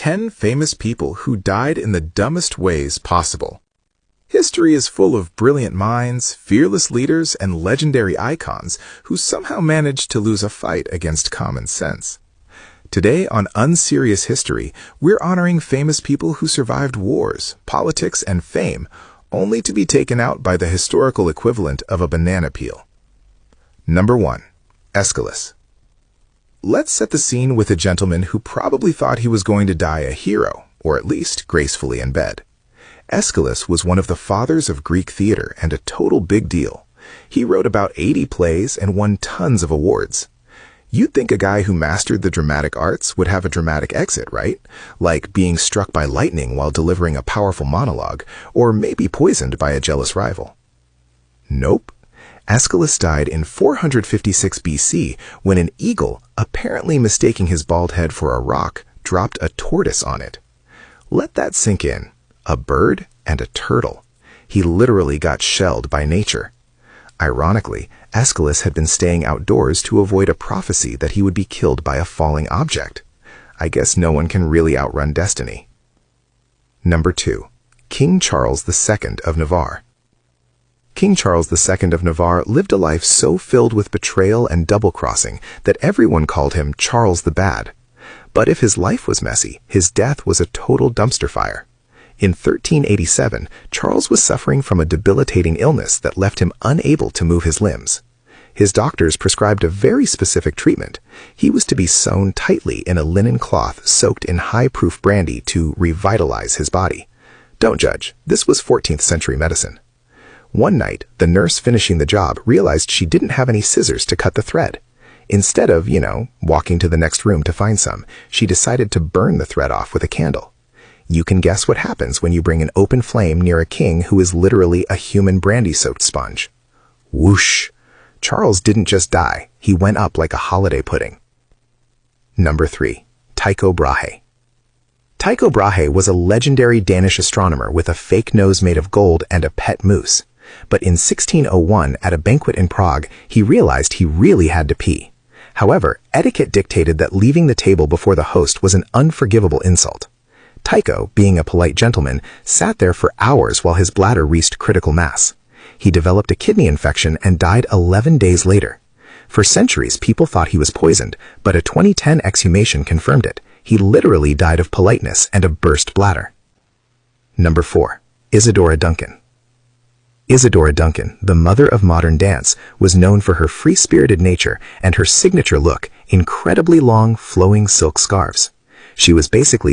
10 famous people who died in the dumbest ways possible. History is full of brilliant minds, fearless leaders, and legendary icons who somehow managed to lose a fight against common sense. Today on Unserious History, we're honoring famous people who survived wars, politics, and fame, only to be taken out by the historical equivalent of a banana peel. Number 1. Aeschylus. Let's set the scene with a gentleman who probably thought he was going to die a hero, or at least gracefully in bed. Aeschylus was one of the fathers of Greek theater and a total big deal. He wrote about 80 plays and won tons of awards. You'd think a guy who mastered the dramatic arts would have a dramatic exit, right? Like being struck by lightning while delivering a powerful monologue, or maybe poisoned by a jealous rival. Nope. Aeschylus died in 456 BC when an eagle, apparently mistaking his bald head for a rock, dropped a tortoise on it. Let that sink in. A bird and a turtle. He literally got shelled by nature. Ironically, Aeschylus had been staying outdoors to avoid a prophecy that he would be killed by a falling object. I guess no one can really outrun destiny. Number 2. King Charles II of Navarre. King Charles II of Navarre lived a life so filled with betrayal and double-crossing that everyone called him Charles the Bad. But if his life was messy, his death was a total dumpster fire. In 1387, Charles was suffering from a debilitating illness that left him unable to move his limbs. His doctors prescribed a very specific treatment. He was to be sewn tightly in a linen cloth soaked in high-proof brandy to revitalize his body. Don't judge, this was 14th century medicine. One night, the nurse finishing the job realized she didn't have any scissors to cut the thread. Instead of, walking to the next room to find some, she decided to burn the thread off with a candle. You can guess what happens when you bring an open flame near a king who is literally a human brandy-soaked sponge. Whoosh! Charles didn't just die, he went up like a holiday pudding. Number 3. Tycho Brahe. Tycho Brahe was a legendary Danish astronomer with a fake nose made of gold and a pet moose. But in 1601, at a banquet in Prague, he realized he really had to pee. However, etiquette dictated that leaving the table before the host was an unforgivable insult. Tycho, being a polite gentleman, sat there for hours while his bladder reached critical mass. He developed a kidney infection and died 11 days later. For centuries, people thought he was poisoned, but a 2010 exhumation confirmed it. He literally died of politeness and a burst bladder. Number 4. Isadora Duncan. Isadora Duncan, the mother of modern dance, was known for her free-spirited nature and her signature look, incredibly long, flowing silk scarves. She was basically